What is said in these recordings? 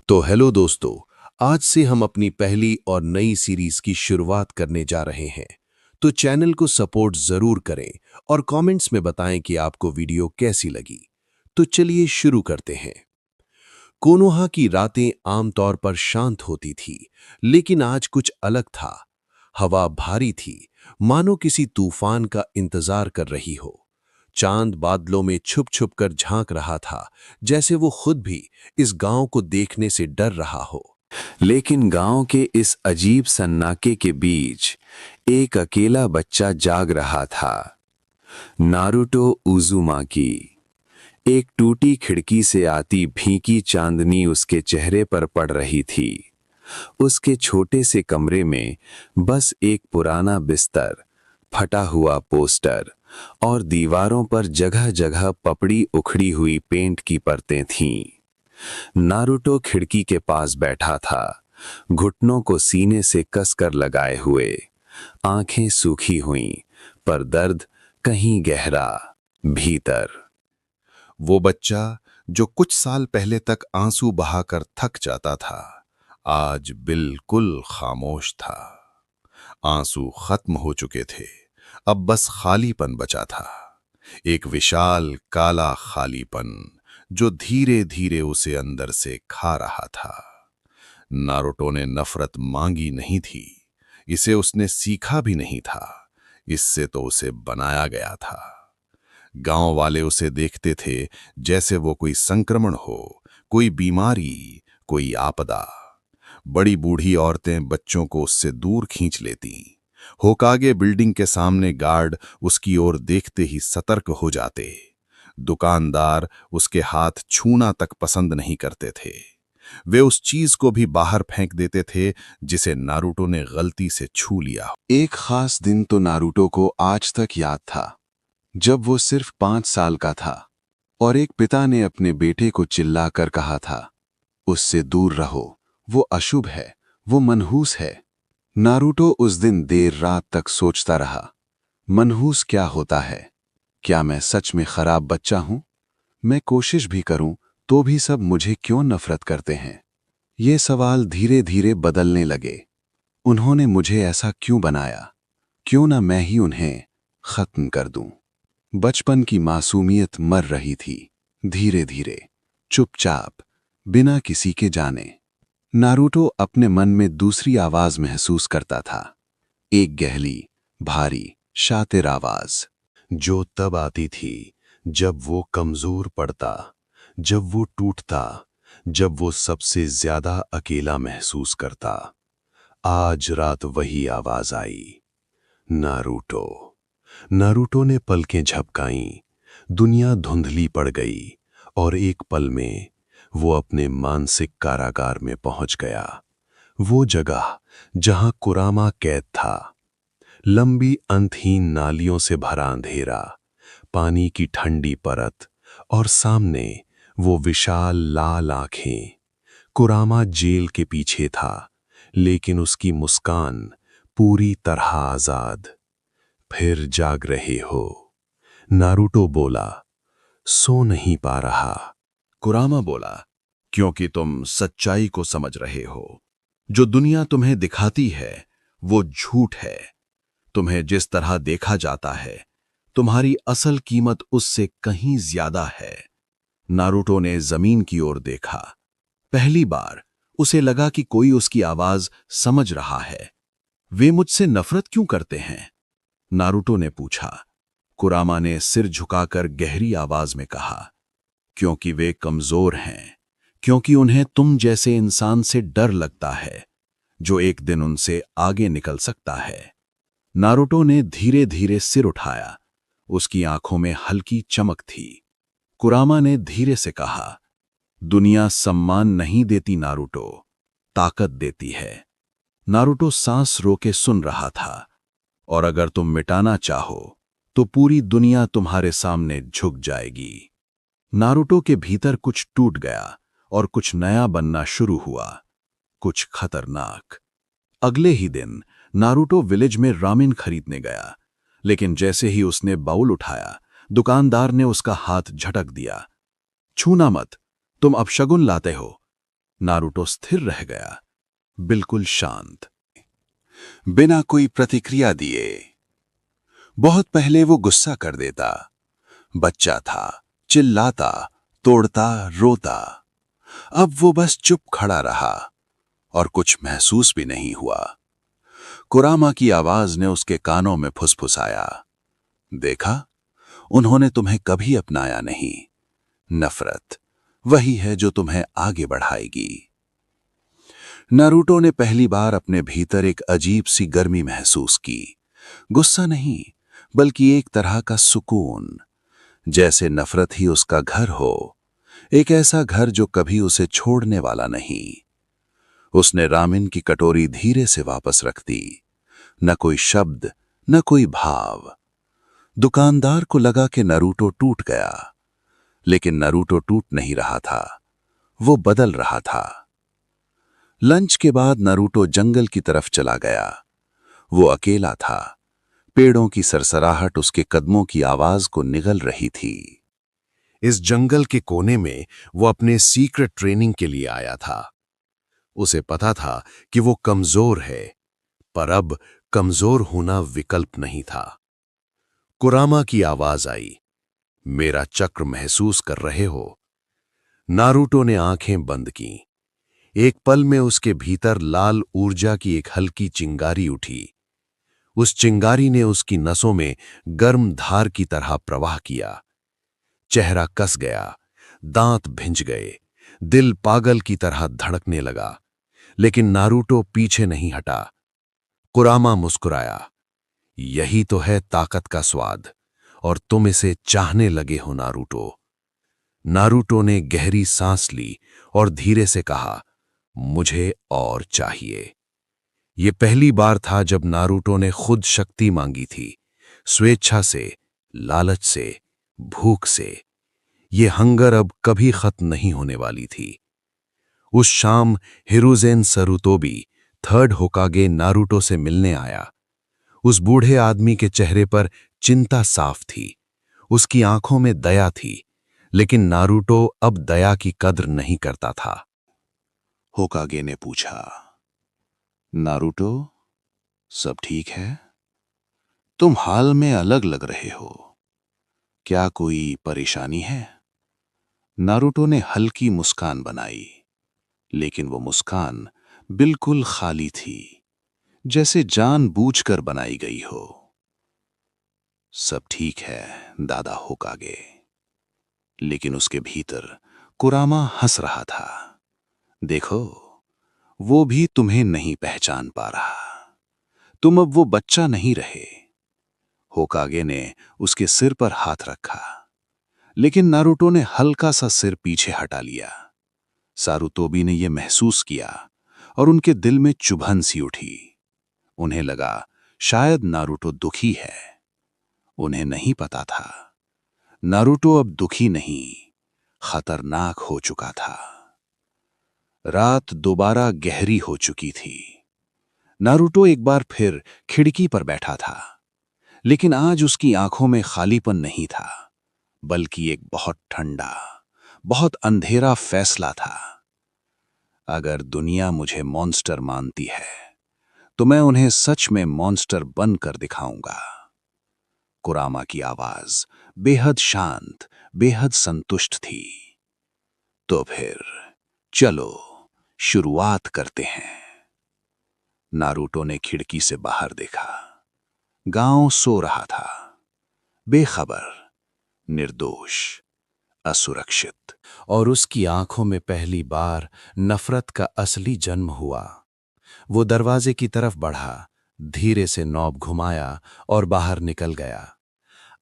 तो हेलो दोस्तों, आज से हम अपनी पहली और नई सीरीज की शुरुआत करने जा रहे हैं। तो चैनल को सपोर्ट जरूर करें और कमेंट्स में बताएं कि आपको वीडियो कैसी लगी। तो चलिए शुरू करते हैं। कोनोहा की रातें आमतौर पर शांत होती थी, लेकिन आज कुछ अलग था। हवा भारी थी, मानो किसी तूफान का इंतजार कर रही हो। चांद बादलों में छुप छुप कर झांक रहा था, जैसे वो खुद भी इस गांव को देखने से डर रहा हो। लेकिन गांव के इस अजीब सन्नाटे के बीच एक अकेला बच्चा जाग रहा था। Naruto Uzumaki. एक टूटी खिड़की से आती भीगी चांदनी उसके चेहरे पर पड़ रही थी। उसके छोटे से कमरे में बस एक पुराना बिस्तर, फटा हुआ पोस्टर और दीवारों पर जगह जगह पपड़ी उखड़ी हुई पेंट की परतें थीं। नारुतो खिड़की के पास बैठा था, घुटनों को सीने से कसकर लगाए हुए, आंखें सूखी हुईं, पर दर्द कहीं गहरा, भीतर। वो बच्चा जो कुछ साल पहले तक आंसू बहाकर थक जाता था, आज बिल्कुल खामोश था। आंसू खत्म हो चुके थे, अब बस खालीपन बचा था। एक विशाल काला खालीपन जो धीरे धीरे उसे अंदर से खा रहा था। नारुतो ने नफरत मांगी नहीं थी, इसे उसने सीखा भी नहीं था, इससे तो उसे बनाया गया था। गांव वाले उसे देखते थे जैसे वो कोई संक्रमण हो, कोई बीमारी, कोई आपदा। बड़ी बूढ़ी औरतें बच्चों को उससे दूर खींच लेती। होकागे बिल्डिंग के सामने गार्ड उसकी ओर देखते ही सतर्क हो जाते। दुकानदार उसके हाथ छूना तक पसंद नहीं करते थे। वे उस चीज को भी बाहर फेंक देते थे जिसे नारुतो ने गलती से छू लिया। एक खास दिन तो नारुतो को आज तक याद था, जब वो सिर्फ 5 साल का था और एक पिता ने अपने बेटे को चिल्लाकर कहा था, उससे दूर रहो, वो अशुभ है, वो मनहूस है। नारुतो उस दिन देर रात तक सोचता रहा, मनहूस क्या होता है? क्या मैं सच में खराब बच्चा हूं? मैं कोशिश भी करूं तो भी सब मुझे क्यों नफरत करते हैं? ये सवाल धीरे धीरे बदलने लगे। उन्होंने मुझे ऐसा क्यों बनाया? क्यों ना मैं ही उन्हें खत्म कर दूं? बचपन की मासूमियत मर रही थी, धीरे धीरे, चुपचाप, बिना किसी के जाने। नारुतो अपने मन में दूसरी आवाज महसूस करता था, एक गहरी, भारी, शातिर आवाज, जो तब आती थी जब वो कमजोर पड़ता, जब वो टूटता, जब वो सबसे ज्यादा अकेला महसूस करता। आज रात वही आवाज आई, नारुतो। नारुतो ने पलकें झपकाईं, दुनिया धुंधली पड़ गई और एक पल में वो अपने मानसिक कारागार में पहुंच गया। वो जगह जहां कुरामा कैद था। लंबी अंतहीन नालियों से भरा अंधेरा, पानी की ठंडी परत और सामने वो विशाल लाल आंखें। कुरामा जेल के पीछे था, लेकिन उसकी मुस्कान पूरी तरह आजाद। फिर जाग रहे हो? नारुतो बोला। सो नहीं पा रहा। कुरामा बोला, क्योंकि तुम सच्चाई को समझ रहे हो। जो दुनिया तुम्हें दिखाती है वो झूठ है। तुम्हें जिस तरह देखा जाता है, तुम्हारी असल कीमत उससे कहीं ज्यादा है। नारुतो ने जमीन की ओर देखा। पहली बार उसे लगा कि कोई उसकी आवाज समझ रहा है। वे मुझसे नफरत क्यों करते हैं? नारुतो ने पूछा। कुरामा ने सिर झुकाकर गहरी आवाज में कहा, क्योंकि वे कमजोर हैं, क्योंकि उन्हें तुम जैसे इंसान से डर लगता है, जो एक दिन उनसे आगे निकल सकता है। नारुतो ने धीरे धीरे सिर उठाया। उसकी आंखों में हल्की चमक थी। कुरामा ने धीरे से कहा, दुनिया सम्मान नहीं देती नारुतो, ताकत देती है। नारुतो सांस रोके सुन रहा था। और अगर तुम मिटाना चाहो तो पूरी दुनिया तुम्हारे सामने झुक जाएगी। नारुतो के भीतर कुछ टूट गया और कुछ नया बनना शुरू हुआ, कुछ खतरनाक। अगले ही दिन नारुतो विलेज में रामेन खरीदने गया, लेकिन जैसे ही उसने बाउल उठाया, दुकानदार ने उसका हाथ झटक दिया। छूना मत, तुम अपशगुन लाते हो। नारुतो स्थिर रह गया, बिल्कुल शांत, बिना कोई प्रतिक्रिया दिए। बहुत पहले वो गुस्सा कर देता, बच्चा था, चिल्लाता, तोड़ता, रोता। अब वो बस चुप खड़ा रहा और कुछ महसूस भी नहीं हुआ। कुरामा की आवाज ने उसके कानों में फुसफुसाया, देखा, उन्होंने तुम्हें कभी अपनाया नहीं। नफरत वही है जो तुम्हें आगे बढ़ाएगी। नारुतो ने पहली बार अपने भीतर एक अजीब सी गर्मी महसूस की। गुस्सा नहीं, बल्कि एक तरह का सुकून, जैसे नफरत ही उसका घर हो, एक ऐसा घर जो कभी उसे छोड़ने वाला नहीं। उसने रामेन की कटोरी धीरे से वापस रख दी। न कोई शब्द, न कोई भाव। दुकानदार को लगा कि नारुतो टूट गया, लेकिन नारुतो टूट नहीं रहा था, वो बदल रहा था। लंच के बाद नारुतो जंगल की तरफ चला गया। वो अकेला था, पेड़ों की सरसराहट उसके कदमों की आवाज को निगल रही थी। इस जंगल के कोने में वो अपने सीक्रेट ट्रेनिंग के लिए आया था। उसे पता था कि वो कमजोर है, पर अब कमजोर होना विकल्प नहीं था। कुरामा की आवाज आई, मेरा चक्र महसूस कर रहे हो? नारुतो ने आंखें बंद की। एक पल में उसके भीतर लाल ऊर्जा की एक हल्की चिंगारी उठी। उस चिंगारी ने उसकी नसों में गर्म धार की तरह प्रवाह किया। चेहरा कस गया, दांत भिंच गए, दिल पागल की तरह धड़कने लगा। लेकिन नारुतो पीछे नहीं हटा। कुरामा मुस्कुराया, यही तो है ताकत का स्वाद, और तुम इसे चाहने लगे हो नारुतो। नारुतो ने गहरी सांस ली और धीरे से कहा, मुझे और चाहिए। ये पहली बार था जब नारुतो ने खुद शक्ति मांगी थी, स्वेच्छा से, लालच से, भूख से। ये हंगर अब कभी खत्म नहीं होने वाली थी। उस शाम हिरुज़ेन सरुतोबी, थर्ड होकागे, नारुतो से मिलने आया। उस बूढ़े आदमी के चेहरे पर चिंता साफ थी, उसकी आंखों में दया थी, लेकिन नारुतो अब दया की कद्र नहीं करता था। होकागे ने पूछा, नारुतो, सब ठीक है? तुम हाल में अलग लग रहे हो, क्या कोई परेशानी है? नारुतो ने हल्की मुस्कान बनाई, लेकिन वो मुस्कान बिल्कुल खाली थी, जैसे जानबूझकर बनाई गई हो। सब ठीक है दादा होकागे। लेकिन उसके भीतर कुरामा हंस रहा था। देखो, वो भी तुम्हें नहीं पहचान पा रहा। तुम अब वो बच्चा नहीं रहे। होकागे ने उसके सिर पर हाथ रखा, लेकिन नारुतो ने हल्का सा सिर पीछे हटा लिया। सारुतोबी ने यह महसूस किया और उनके दिल में चुभन सी उठी। उन्हें लगा शायद नारुतो दुखी है। उन्हें नहीं पता था, नारुतो अब दुखी नहीं, खतरनाक हो चुका था। रात दोबारा गहरी हो चुकी थी। नारुतो एक बार फिर खिड़की पर बैठा था, लेकिन आज उसकी आंखों में खालीपन नहीं था, बल्कि एक बहुत ठंडा, बहुत अंधेरा फैसला था। अगर दुनिया मुझे मॉन्स्टर मानती है, तो मैं उन्हें सच में मॉन्स्टर बनकर दिखाऊंगा। कुरामा की आवाज बेहद शांत, बेहद संतुष्ट थी। तो फिर चलो शुरुआत करते हैं। नारुतो ने खिड़की से बाहर देखा। गांव सो रहा था, बेखबर, निर्दोष, असुरक्षित, और उसकी आंखों में पहली बार नफरत का असली जन्म हुआ। वो दरवाजे की तरफ बढ़ा, धीरे से नॉब घुमाया और बाहर निकल गया।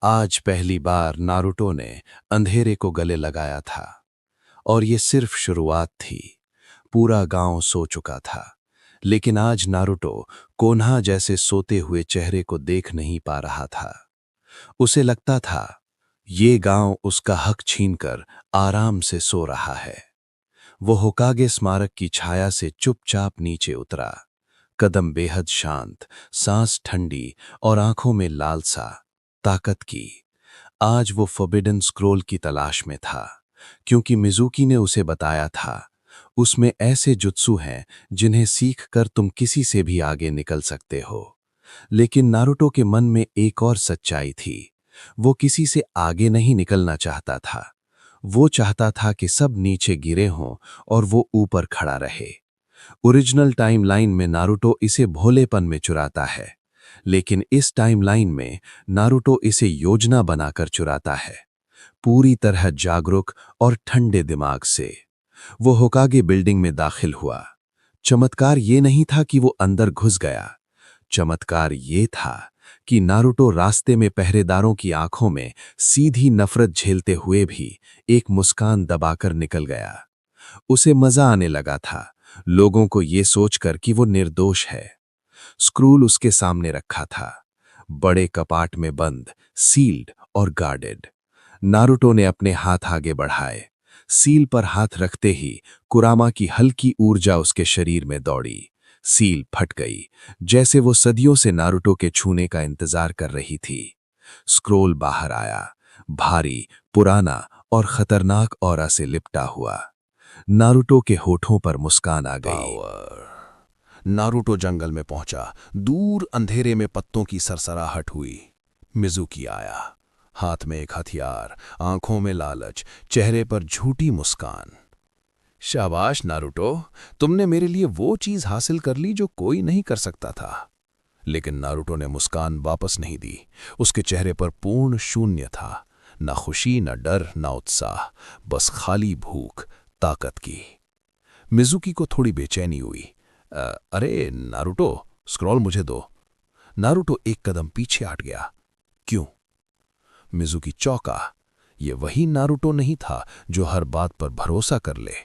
आज पहली बार नारुतो ने अंधेरे को गले लगाया था, और ये सिर्फ शुरुआत थी। पूरा गांव सो चुका था, लेकिन आज नारुतो कोन्हा जैसे सोते हुए चेहरे को देख नहीं पा रहा था। उसे लगता था ये गांव उसका हक छीनकर आराम से सो रहा है। वो होकागे स्मारक की छाया से चुपचाप नीचे उतरा, कदम बेहद शांत, सांस ठंडी और आंखों में लालसा, ताकत की। आज वो फॉरबिडन स्क्रोल की तलाश में था, क्योंकि मिजुकी ने उसे बताया था उसमें ऐसे जुत्सु हैं जिन्हें सीखकर तुम किसी से भी आगे निकल सकते हो। लेकिन नारुतो के मन में एक और सच्चाई थी। वो किसी से आगे नहीं निकलना चाहता था। वो चाहता था कि सब नीचे गिरे हों और वो ऊपर खड़ा रहे। ओरिजिनल टाइमलाइन में नारुतो इसे भोलेपन में चुराता है, लेकिन इस टाइमलाइन में नारुतो इसे योजना बनाकर चुराता है, पूरी तरह जागरूक और ठंडे दिमाग से। वो होकागे बिल्डिंग में दाखिल हुआ। चमत्कार ये नहीं था कि वो अंदर घुस गया। चमत्कार ये था कि नारुतो रास्ते में पहरेदारों की आंखों में सीधी नफरत झेलते हुए भी एक मुस्कान दबाकर निकल गया। उसे मजा आने लगा था, लोगों को ये सोचकर कि वो निर्दोष है। स्क्रूल उसके सामने रखा था, बड़े कपाट में बंद, सील्ड और गार्डेड। नारुतो ने अपने हाथ आगे बढ़ाए। सील पर हाथ रखते ही कुरामा की हल्की ऊर्जा उसके शरीर में दौड़ी। सील फट गई, जैसे वो सदियों से नारुतो के छूने का इंतजार कर रही थी। स्क्रोल बाहर आया, भारी, पुराना और खतरनाक ऑरा से लिपटा हुआ। नारुतो के होठों पर मुस्कान आ गई। नारुतो जंगल में पहुंचा। दूर अंधेरे में पत्तों की सरसराहट हुई। मिजुकी आया, हाथ में एक हथियार, आंखों में लालच, चेहरे पर झूठी मुस्कान। शाबाश नारुतो, तुमने मेरे लिए वो चीज हासिल कर ली जो कोई नहीं कर सकता था। लेकिन नारुतो ने मुस्कान वापस नहीं दी। उसके चेहरे पर पूर्ण शून्य था, न खुशी, न डर, न उत्साह, बस खाली भूख, ताकत की। मिजुकी को थोड़ी बेचैनी हुई। अरे नारुतो, स्क्रॉल मुझे दो। नारुतो एक कदम पीछे हट गया। क्यों? मिजुकी चौंका। ये वही नारुतो नहीं था जो हर बात पर भरोसा कर ले।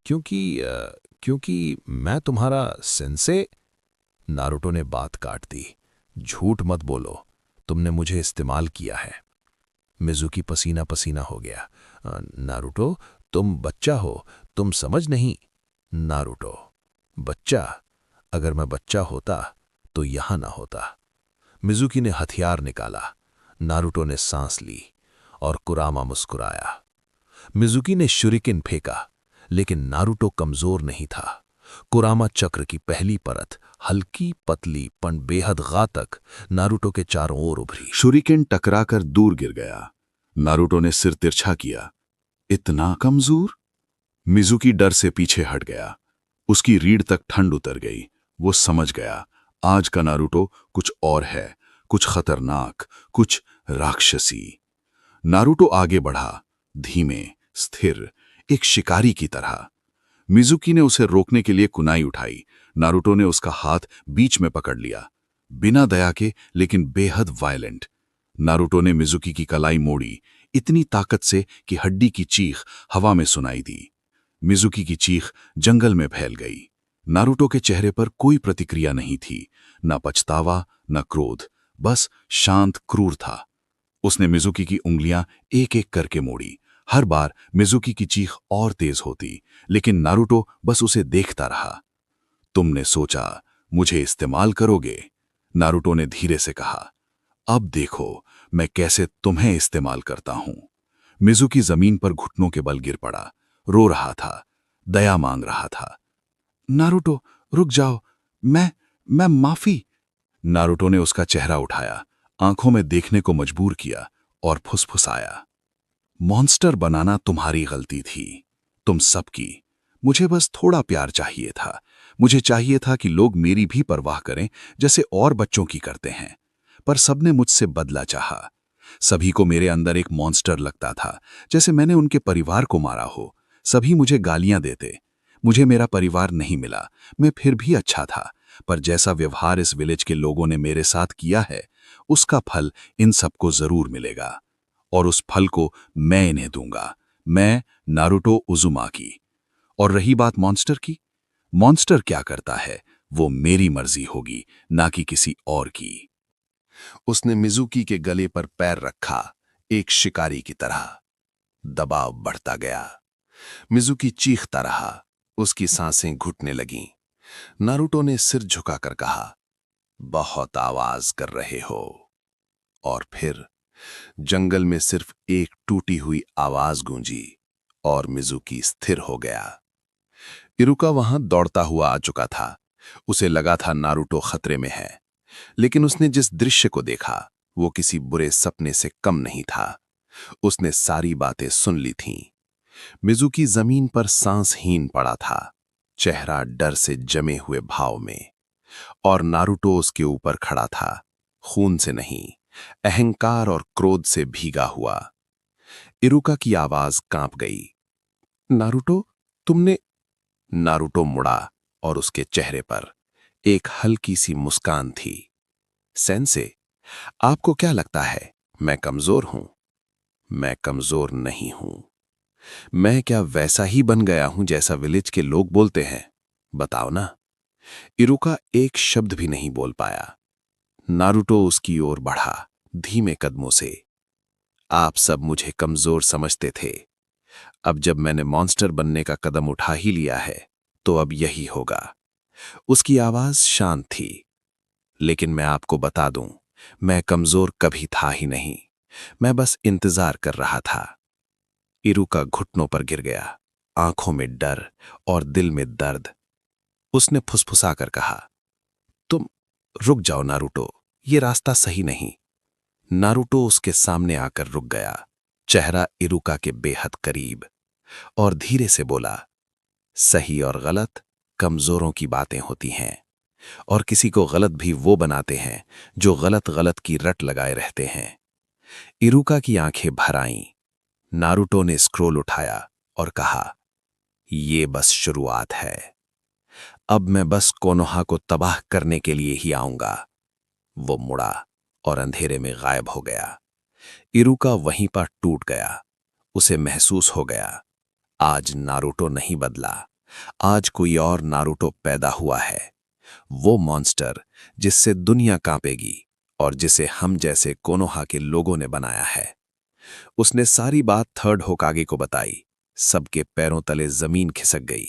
क्योंकि मैं तुम्हारा सेंसे। नारुतो ने बात काट दी। झूठ मत बोलो, तुमने मुझे इस्तेमाल किया है। मिजुकी पसीना पसीना हो गया। नारुतो, तुम बच्चा हो, तुम समझ नहीं। नारुतो, बच्चा? अगर मैं बच्चा होता तो यहां ना होता। मिजुकी ने हथियार निकाला। नारुतो ने सांस ली और कुरामा मुस्कुराया। मिजुकी ने शुरिकेन फेंका, लेकिन नारुतो कमजोर नहीं था। कुरामा चक्र की पहली परत, हल्की पतली पण बेहद घातक, नारुतो के चारों ओर उभरी। शुरिकेन टकराकर दूर गिर गया। नारुतो ने सिर तिरछा किया। इतना कमजोर? मिजुकी डर से पीछे हट गया। उसकी रीढ़ तक ठंड उतर गई। वो समझ गया, आज का नारुतो कुछ और है, कुछ खतरनाक, कुछ राक्षसी। नारुतो आगे बढ़ा, धीमे, स्थिर, एक शिकारी की तरह। मिजुकी ने उसे रोकने के लिए कुनाई उठाई। नारुतो ने उसका हाथ बीच में पकड़ लिया, बिना दया के लेकिन बेहद वायलेंट। नारुतो ने मिजुकी की कलाई मोड़ी, इतनी ताकत से कि हड्डी की चीख हवा में सुनाई दी। मिजुकी की चीख जंगल में फैल गई। नारुतो के चेहरे पर कोई प्रतिक्रिया नहीं थी, न पछतावा, न क्रोध, बस शांत क्रूर था। उसने मिजुकी की उंगलियां एक एक करके मोड़ी। हर बार मिजुकी की चीख और तेज होती, लेकिन नारुतो बस उसे देखता रहा। तुमने सोचा मुझे इस्तेमाल करोगे? नारुतो ने धीरे से कहा। अब देखो मैं कैसे तुम्हें इस्तेमाल करता हूं। मिजुकी जमीन पर घुटनों के बल गिर पड़ा, रो रहा था, दया मांग रहा था। नारुतो, रुक जाओ, मैं माफी। नारुतो ने उसका चेहरा उठाया, आंखों में देखने को मजबूर किया और फुसफुसाया। मॉन्स्टर बनाना तुम्हारी गलती थी, तुम सबकी। मुझे बस थोड़ा प्यार चाहिए था। मुझे चाहिए था कि लोग मेरी भी परवाह करें जैसे और बच्चों की करते हैं। पर सबने मुझसे बदला चाहा। सभी को मेरे अंदर एक मॉन्स्टर लगता था, जैसे मैंने उनके परिवार को मारा हो। सभी मुझे गालियां देते। मुझे मेरा परिवार नहीं मिला। मैं फिर भी अच्छा था, पर जैसा व्यवहार इस विलेज के लोगों ने मेरे साथ किया है, उसका फल इन सबको जरूर मिलेगा। और उस फल को मैं इन्हें दूंगा। मैं नारुतो उजुमाकी। और रही बात मॉन्स्टर की, मॉन्स्टर क्या करता है वो मेरी मर्जी होगी, ना कि किसी और की। उसने मिजुकी के गले पर पैर रखा, एक शिकारी की तरह। दबाव बढ़ता गया। मिजुकी चीखता रहा, उसकी सांसें घुटने लगीं। नारुतो ने सिर झुकाकर कहा, बहुत आवाज कर रहे हो। और फिर जंगल में सिर्फ एक टूटी हुई आवाज गूंजी और मिजुकी स्थिर हो गया। इरुका वहां दौड़ता हुआ आ चुका था। उसे लगा था नारुतो खतरे में है, लेकिन उसने जिस दृश्य को देखा वो किसी बुरे सपने से कम नहीं था। उसने सारी बातें सुन ली थीं। मिजुकी जमीन पर सांसहीन पड़ा था, चेहरा डर से जमे हुए भाव में, और नारुतो उसके ऊपर खड़ा था, खून से नहीं, अहंकार और क्रोध से भीगा हुआ। इरुका की आवाज कांप गई। नारुतो, तुमने? नारुतो मुड़ा और उसके चेहरे पर एक हल्की सी मुस्कान थी। सेंसे, आपको क्या लगता है मैं कमजोर हूं? मैं कमजोर नहीं हूं। मैं क्या वैसा ही बन गया हूं जैसा विलेज के लोग बोलते हैं? बताओ ना। इरुका एक शब्द भी नहीं बोल पाया। नारुतो उसकी ओर बढ़ा, धीमे कदमों से। आप सब मुझे कमजोर समझते थे। अब जब मैंने मॉन्स्टर बनने का कदम उठा ही लिया है, तो अब यही होगा। उसकी आवाज शांत थी। लेकिन मैं आपको बता दूं, मैं कमजोर कभी था ही नहीं। मैं बस इंतजार कर रहा था। इरुका घुटनों पर गिर गया, आंखों में डर और दिल में दर्द। उसने फुसफुसाकर कहा, तुम रुक जाओ नारुतो, ये रास्ता सही नहीं। नारुतो उसके सामने आकर रुक गया, चेहरा इरुका के बेहद करीब, और धीरे से बोला, सही और गलत कमजोरों की बातें होती हैं, और किसी को गलत भी वो बनाते हैं जो गलत गलत की रट लगाए रहते हैं। इरुका की आंखें भर आईं। नारुतो ने स्क्रोल उठाया और कहा, ये बस शुरुआत है। अब मैं बस कोनोहा को तबाह करने के लिए ही आऊंगा। वो मुड़ा और अंधेरे में गायब हो गया। इरुका वहीं पर टूट गया। उसे महसूस हो गया, आज नारुतो नहीं बदला, आज कोई और नारुतो पैदा हुआ है। वो मॉन्स्टर जिससे दुनिया कांपेगी और जिसे हम जैसे कोनोहा के लोगों ने बनाया है। उसने सारी बात थर्ड होकागे को बताई। सबके पैरों तले जमीन खिसक गई।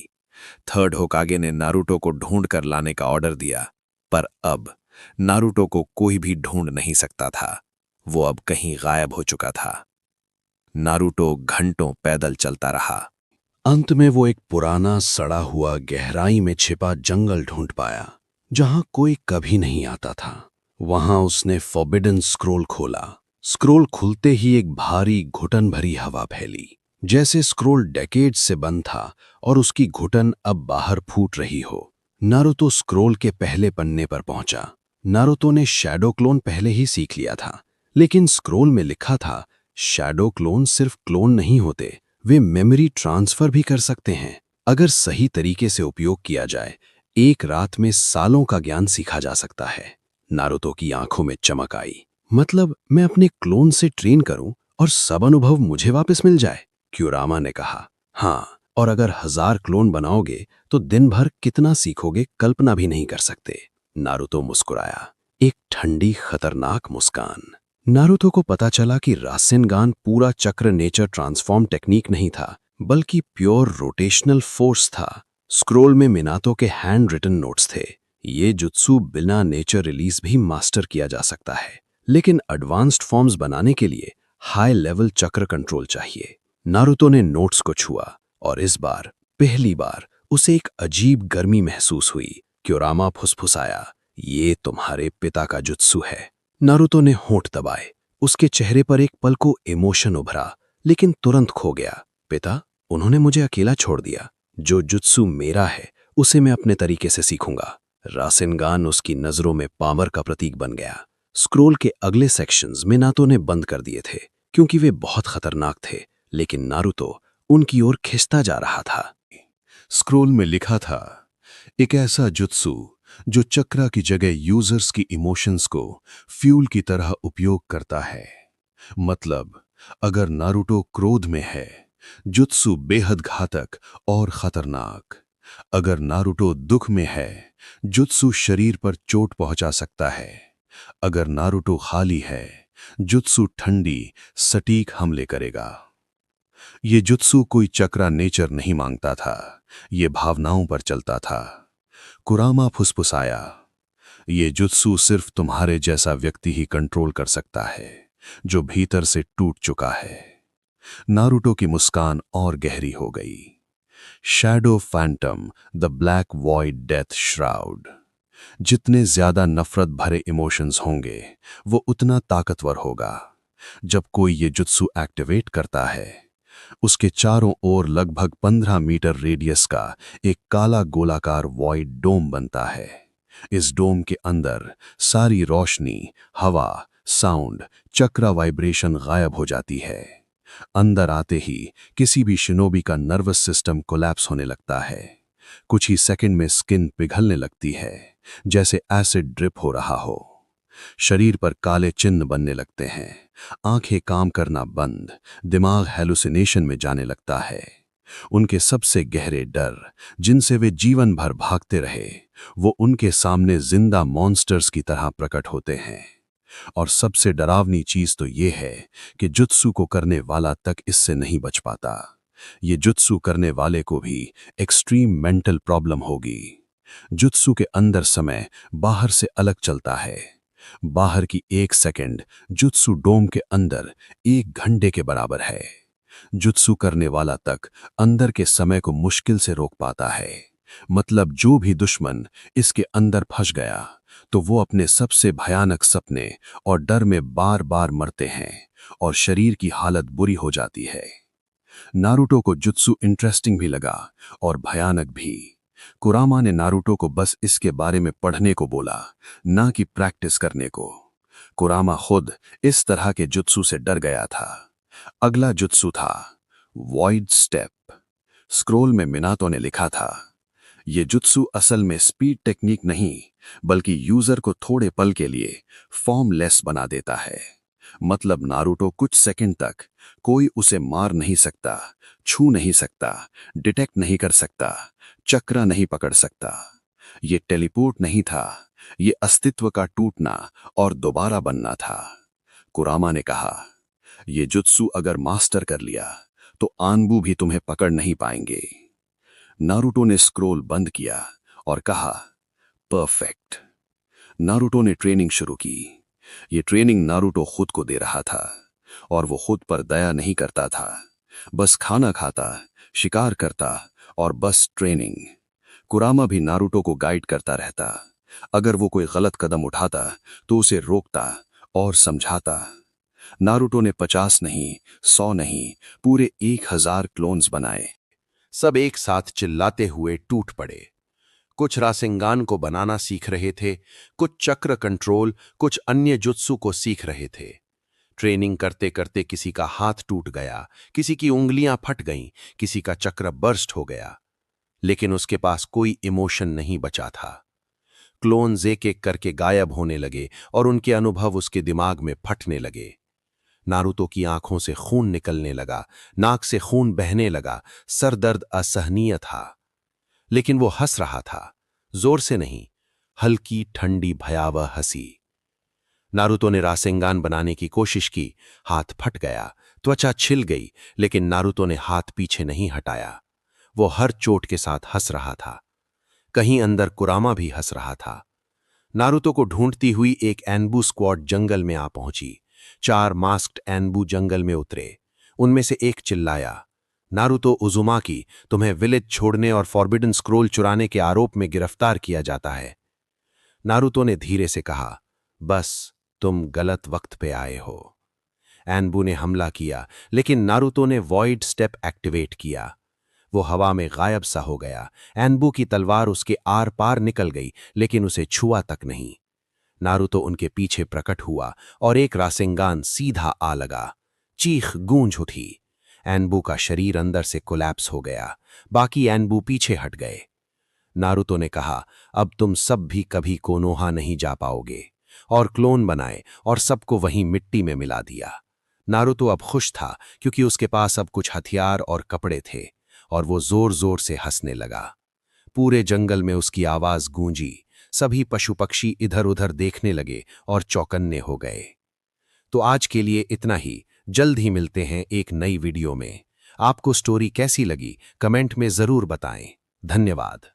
थर्ड होकागे ने नारुतो को ढूंढ कर लाने का ऑर्डर दिया, पर अब नारुतो को कोई भी ढूंढ नहीं सकता था। वो अब कहीं गायब हो चुका था। नारुतो घंटों पैदल चलता रहा। अंत में वो एक पुराना सड़ा हुआ गहराई में छिपा जंगल ढूंढ पाया, जहां कोई कभी नहीं आता था। वहां उसने फॉरबिडन स्क्रोल खोला। स्क्रोल खुलते ही एक भारी घुटन भरी हवा फैली, जैसे स्क्रोल डेकेड से बंद था और उसकी घुटन अब बाहर फूट रही हो। नारुतो स्क्रोल के पहले पन्ने पर पहुंचा। नारुतो ने शैडो क्लोन पहले ही सीख लिया था, लेकिन स्क्रोल में लिखा था, शैडो क्लोन सिर्फ क्लोन नहीं होते, वे मेमोरी ट्रांसफर भी कर सकते हैं। अगर सही तरीके से उपयोग किया जाए, एक रात में सालों का ज्ञान सीखा जा सकता है। नारुतो की आंखों में चमक आई। मतलब मैं अपने क्लोन से ट्रेन करूं और सब अनुभव मुझे वापस मिल जाए? क्यूरामा ने कहा, हाँ, और अगर 1000 क्लोन बनाओगे तो दिन भर कितना सीखोगे कल्पना भी नहीं कर सकते। नारुतो मुस्कुराया, एक ठंडी खतरनाक मुस्कान। नारुतो को पता चला कि रासेनगान पूरा चक्र नेचर ट्रांसफॉर्म टेक्निक नहीं था, बल्कि प्योर रोटेशनल फोर्स था। स्क्रोल में मिनातो के हैंड रिटन नोट्स थे। ये जुत्सु बिना नेचर रिलीज भी मास्टर किया जा सकता है, लेकिन एडवांस्ड फॉर्म्स बनाने के लिए हाई लेवल चक्र कंट्रोल चाहिए। नारुतो ने नोट्स को छुआ और इस बार पहली बार उसे एक अजीब गर्मी महसूस हुई। क्योरामा फुसफुसाया, ये तुम्हारे पिता का जुत्सु है। नारुतो ने होंठ दबाए। उसके चेहरे पर एक पल को इमोशन उभरा, लेकिन तुरंत खो गया। पिता? उन्होंने मुझे अकेला छोड़ दिया। जो जुत्सु मेरा है उसे मैं अपने तरीके से सीखूंगा। रासेनगान उसकी नजरों में पावर का प्रतीक बन गया। स्क्रोल के अगले सेक्शंस मिनातो ने बंद कर दिए थे, क्योंकि वे बहुत खतरनाक थे, लेकिन नारुतो उनकी ओर खिंचता जा रहा था। स्क्रोल में लिखा था, एक ऐसा जुत्सु जो चक्रा की जगह यूजर्स की इमोशंस को फ्यूल की तरह उपयोग करता है। मतलब, अगर नारुतो क्रोध में है, जुत्सु बेहद घातक और खतरनाक। अगर नारुतो दुख में है, जुत्सु शरीर पर चोट पहुंचा सकता है। अगर नारुतो खाली है, जुत्सु ठंडी सटीक हमले करेगा। ये जुत्सु कोई चक्रा नेचर नहीं मांगता था, ये भावनाओं पर चलता था। कुरामा फुसफुसाया, ये जुत्सु सिर्फ तुम्हारे जैसा व्यक्ति ही कंट्रोल कर सकता है, जो भीतर से टूट चुका है। नारुतो की मुस्कान और गहरी हो गई। Shadow Phantom, the black void death shroud. जितने ज्यादा नफरत भरे इमोशंस होंगे वो उतना ताकतवर होगा। जब कोई ये जुत्सु एक्टिवेट करता है, उसके चारों ओर लगभग 15 मीटर रेडियस का एक काला गोलाकार वॉइड डोम बनता है। इस डोम के अंदर सारी रोशनी, हवा, साउंड, चक्रा वाइब्रेशन गायब हो जाती है। अंदर आते ही किसी भी शिनोबी का नर्वस सिस्टम कोलैप्स होने लगता है। कुछ ही सेकंड में स्किन पिघलने लगती है, जैसे एसिड ड्रिप हो रहा हो। शरीर पर काले चिन्ह बनने लगते हैं, आंखें काम करना बंद, दिमाग हेलुसिनेशन में जाने लगता है। उनके सबसे गहरे डर, जिनसे वे जीवन भर भागते रहे, वो उनके सामने जिंदा मॉन्स्टर्स की तरह प्रकट होते हैं। और सबसे डरावनी चीज तो ये है कि जुत्सु को करने वाला तक इससे नहीं बच पाता। ये जुत्सु करने वाले को भी एक्सट्रीम मेंटल प्रॉब्लम होगी। जुत्सु के अंदर समय बाहर से अलग चलता है। बाहर की 1 सेकंड जुत्सु डोम के अंदर 1 घंटे के बराबर है। जुत्सु करने वाला तक अंदर के समय को मुश्किल से रोक पाता है। मतलब जो भी दुश्मन इसके अंदर फंस गया तो वो अपने सबसे भयानक सपने और डर में बार बार मरते हैं और शरीर की हालत बुरी हो जाती है। नारुतो को जुत्सु इंटरेस्टिंग भी लगा और भयानक भी। कुरामा ने नारुतो को बस इसके बारे में पढ़ने को बोला, ना कि प्रैक्टिस करने को। कुरामा खुद इस तरह के जुत्सु से डर गया था। अगला जुत्सु था वॉइड स्टेप। स्क्रोल में मिनातो ने लिखा था, ये जुत्सु असल में स्पीड टेक्निक नहीं, बल्कि यूजर को थोड़े पल के लिए फॉर्मलेस बना देता है। मतलब नारुतो कुछ सेकंड तक कोई उसे मार नहीं सकता, छू नहीं सकता, डिटेक्ट नहीं कर सकता, चक्रा नहीं पकड़ सकता। ये टेलीपोर्ट नहीं था, ये अस्तित्व का टूटना और दोबारा बनना था। कुरामा ने कहा, ये जुत्सु अगर मास्टर कर लिया तो आनबू भी तुम्हें पकड़ नहीं पाएंगे। नारुतो ने स्क्रोल बंद किया और कहा, परफेक्ट। नारुतो ने ट्रेनिंग शुरू की। ये ट्रेनिंग नारुतो खुद को दे रहा था और वो खुद पर दया नहीं करता था। बस खाना खाता, शिकार करता और बस ट्रेनिंग। कुरामा भी नारुतो को गाइड करता रहता। अगर वो कोई गलत कदम उठाता तो उसे रोकता और समझाता। नारुतो ने 50 नहीं, 100 नहीं, पूरे 1000 क्लोन्स बनाए। सब एक साथ चिल्लाते हुए टूट पड़े। कुछ रासेंगान को बनाना सीख रहे थे, कुछ चक्र कंट्रोल, कुछ अन्य जुत्सु को सीख रहे थे। ट्रेनिंग करते करते किसी का हाथ टूट गया, किसी की उंगलियां फट गईं, किसी का चक्र बर्स्ट हो गया। लेकिन उसके पास कोई इमोशन नहीं बचा था। क्लोन्स एक एक करके गायब होने लगे और उनके अनुभव उसके दिमाग में फटने लगे। नारुतो की आंखों से खून निकलने लगा, नाक से खून बहने लगा, सर दर्द असहनीय था। लेकिन वो हंस रहा था, जोर से नहीं, हल्की ठंडी भयावह हंसी। नारुतो ने रासेंगान बनाने की कोशिश की, हाथ फट गया, त्वचा छिल गई, लेकिन नारुतो ने हाथ पीछे नहीं हटाया। वो हर चोट के साथ हंस रहा था। कहीं अंदर कुरामा भी हंस रहा था। नारुतो को ढूंढती हुई एक एनबू स्क्वाड जंगल में आ पहुंची। 4 मास्क्ड एनबू जंगल में उतरे। उनमें से एक चिल्लाया, नारुतो उजुमाकी, तुम्हें विलेज छोड़ने और फॉरबिडन स्क्रोल चुराने के आरोप में गिरफ्तार किया जाता है। नारुतो ने धीरे से कहा, बस तुम गलत वक्त पे आए हो। एनबू ने हमला किया, लेकिन नारुतो ने वॉइड स्टेप एक्टिवेट किया। वो हवा में गायब सा हो गया। एनबू की तलवार उसके आर पार निकल गई, लेकिन उसे छुआ तक नहीं। नारुतो उनके पीछे प्रकट हुआ और एक रासेंगान सीधा आ लगा। चीख गूंज उठी। एनबू का शरीर अंदर से कोलैप्स हो गया। बाकी एनबू पीछे हट गए। नारुतो ने कहा, अब तुम सब भी कभी कोनोहा नहीं जा पाओगे। और क्लोन बनाए और सबको वहीं मिट्टी में मिला दिया। नारुतो अब खुश था, क्योंकि उसके पास अब कुछ हथियार और कपड़े थे, और वो जोर जोर से हंसने लगा। पूरे जंगल में उसकी आवाज गूंजी। सभी पशु पक्षी इधर उधर देखने लगे और चौकन्ने हो गए। तो आज के लिए इतना ही। जल्द ही मिलते हैं एक नई वीडियो में। आपको स्टोरी कैसी लगी कमेंट में जरूर बताएं। धन्यवाद।